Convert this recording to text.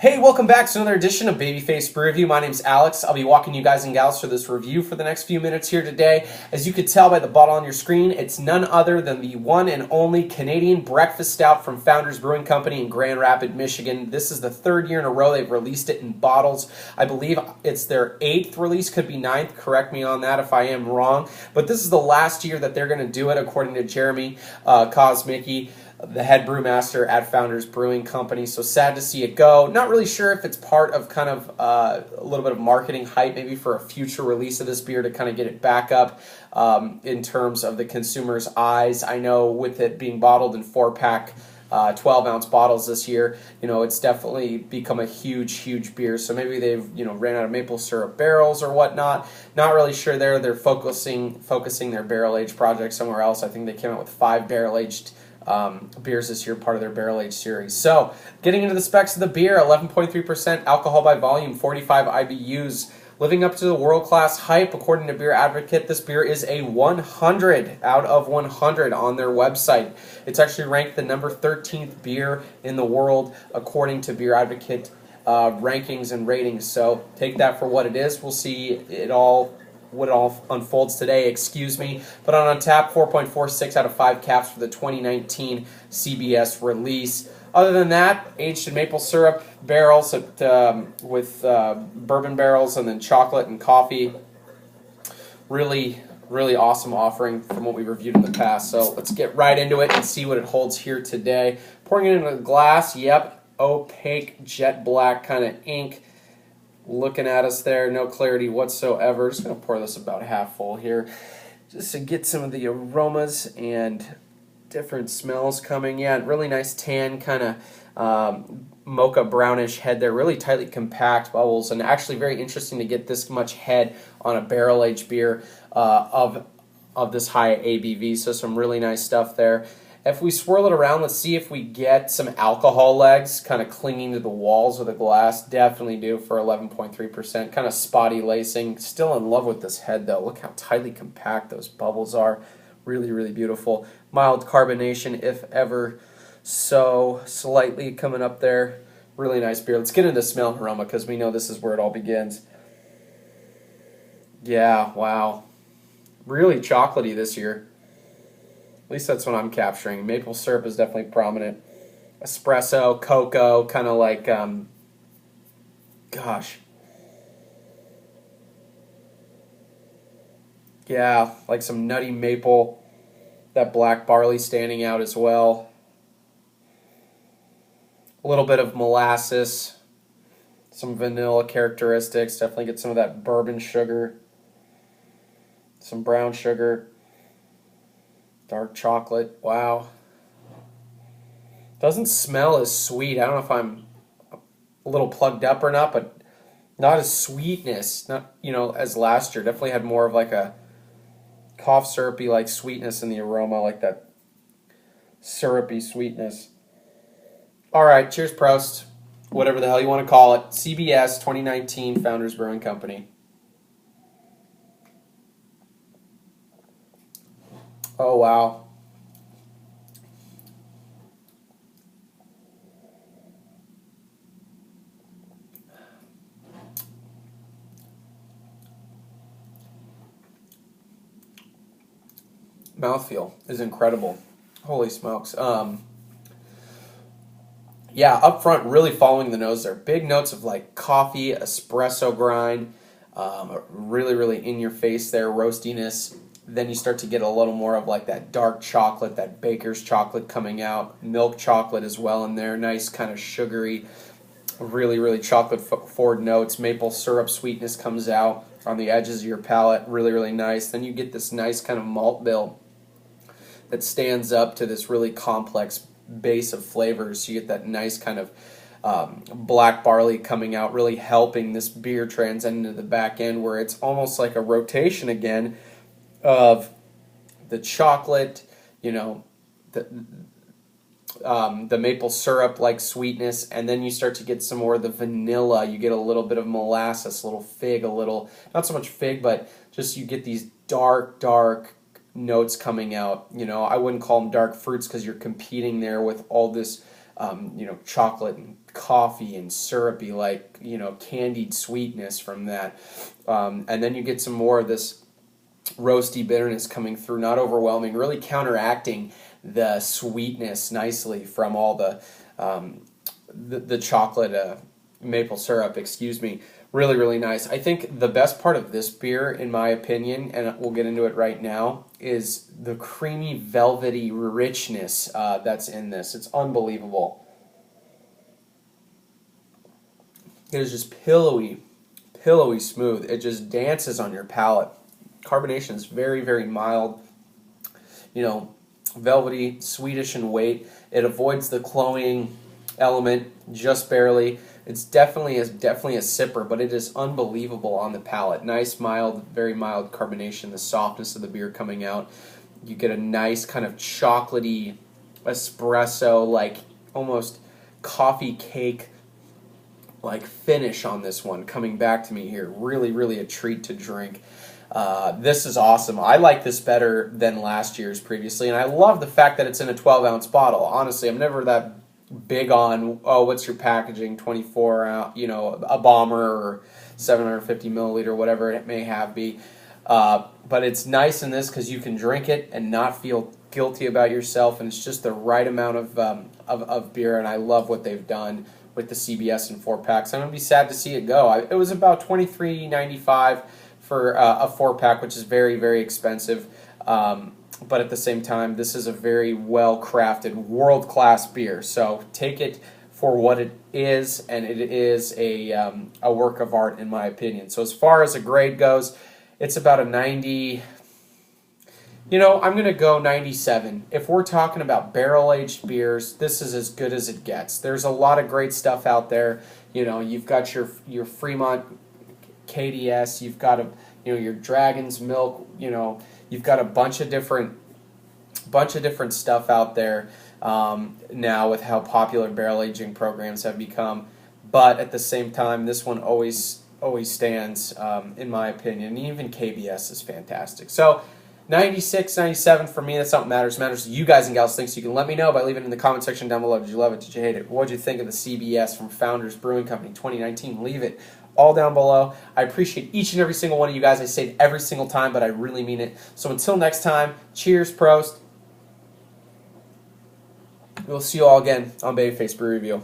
Hey, welcome back to another edition of Babyface Brew Review. My name's Alex. I'll be walking you guys and gals through this review for the next few minutes here today. As you can tell by the bottle on your screen, it's none other than the one and only Canadian Breakfast Stout from Founders Brewing Company in Grand Rapids, Michigan. This is the third year in a row they've released it in bottles. I believe it's their 8th release, could be 9th. Correct me on that if I am wrong. But this is the last year that they're going to do it, according to Jeremy Kosmicki, the head brewmaster at Founders Brewing Company. So sad to see it go. Not really sure if it's part of kind of a little bit of marketing hype, maybe for a future release of this beer to kind of get it back up in terms of the consumer's eyes. I know with it being bottled in 4-pack 12-ounce bottles this year, it's definitely become a huge beer. So maybe they've, ran out of maple syrup barrels or whatnot. Not really sure there. They're focusing their barrel-aged project somewhere else. I think they came out with 5 barrel-aged beers this year, part of their barrel-aged series. So, getting into the specs of the beer, 11.3% alcohol by volume, 45 IBUs, living up to the world-class hype. According to Beer Advocate, this beer is a 100 out of 100 on their website. It's actually ranked the number 13th beer in the world, according to Beer Advocate rankings and ratings. So, take that for what it is. We'll see what it all unfolds today, But on tap, 4.46 out of 5 caps for the 2019 CBS release. Other than that, aged in maple syrup barrels with bourbon barrels and then chocolate and coffee. Really awesome offering from what we reviewed in the past. So let's get right into it and see what it holds here today. Pouring it into a glass, yep, opaque jet black kind of ink. Looking at us there, no clarity whatsoever. Just going to pour this about half full here just to get some of the aromas and different smells coming. Yeah, really nice tan, kind of mocha brownish head there. Really tightly compact bubbles, and actually very interesting to get this much head on a barrel-aged beer of this high ABV. So some really nice stuff there. If we swirl it around, let's see if we get some alcohol legs kind of clinging to the walls of the glass. Definitely do for 11.3%. Kind of spotty lacing. Still in love with this head, though. Look how tightly compact those bubbles are. Really beautiful. Mild carbonation, if ever so slightly coming up there. Really nice beer. Let's get into smell and aroma because we know this is where it all begins. Yeah, wow. Really chocolatey this year. At least that's what I'm capturing. Maple syrup is definitely prominent. Espresso, cocoa, kind of like, gosh. Yeah, like some nutty maple. That black barley standing out as well. A little bit of molasses. Some vanilla characteristics. Definitely get some of that bourbon sugar. Some brown sugar. Dark chocolate, wow. Doesn't smell as sweet. I don't know if I'm a little plugged up or not, but not as sweetness, not as last year. Definitely had more of like a cough syrupy like sweetness in the aroma, like that syrupy sweetness. All right, cheers, Prost. Whatever the hell you want to call it. CBS 2019 Founders Brewing Company. Oh, wow. Mouthfeel is incredible. Holy smokes. Yeah, up front, really following the nose there. Big notes of like coffee, espresso grind, really in your face there, roastiness. Then you start to get a little more of like that dark chocolate, that baker's chocolate coming out, milk chocolate as well in there, nice kind of sugary, really chocolate forward notes. Maple syrup sweetness comes out on the edges of your palate, really nice. Then you get this nice kind of malt bill that stands up to this really complex base of flavors. So you get that nice kind of black barley coming out, really helping this beer transcend into the back end where it's almost like a rotation again of the chocolate, the maple syrup like sweetness, and then you start to get some more of the vanilla. You get a little bit of molasses, a little fig, not so much fig, but just you get these dark notes coming out. I wouldn't call them dark fruits because you're competing there with all this chocolate and coffee and syrupy, like, you know, candied sweetness from that. And then you get some more of this roasty bitterness coming through, not overwhelming, really counteracting the sweetness nicely from all the chocolate maple syrup, excuse me. Really, really nice. I think the best part of this beer, in my opinion, and we'll get into it right now, is the creamy, velvety richness that's in this. It's unbelievable. It is just pillowy smooth. It just dances on your palate. Carbonation is very, very mild. You know, velvety, sweetish in weight. It avoids the cloying element just barely. It's definitely a sipper, but it is unbelievable on the palate. Nice, mild, very mild carbonation. The softness of the beer coming out. You get a nice kind of chocolatey espresso, like almost coffee cake like finish on this one coming back to me here. Really, really a treat to drink. This is awesome. I like this better than last year's previously, and I love the fact that it's in a 12-ounce bottle. Honestly, I'm never that big on, oh, what's your packaging, 24 ounce, you know, a bomber or 750 milliliter, whatever it may have be. But it's nice in this because you can drink it and not feel guilty about yourself, and it's just the right amount of beer, and I love what they've done with the CBS and 4-packs. I'm going to be sad to see it go. It was about $23.95 for a 4-pack, which is very, very expensive. But at the same time, this is a very well-crafted, world-class beer. So take it for what it is, and it is a work of art, in my opinion. So as far as a grade goes, it's about a 90. You know, I'm going to go 97. If we're talking about barrel-aged beers, this is as good as it gets. There's a lot of great stuff out there. You know, you've got your Fremont KDS, you've got your Dragon's Milk, you've got a bunch of different stuff out there now with how popular barrel aging programs have become. But at the same time, this one always stands, in my opinion. Even KBS is fantastic. So 96, 97 for me. That's not what matters. It matters to you guys and gals think. So you can let me know by leaving it in the comment section down below. Did you love it? Did you hate it? What did you think of the CBS from Founders Brewing Company 2019? Leave it all down below. I appreciate each and every single one of you guys. I say it every single time, but I really mean it. So until next time, cheers, prost. We'll see you all again on Babyface Brew Review.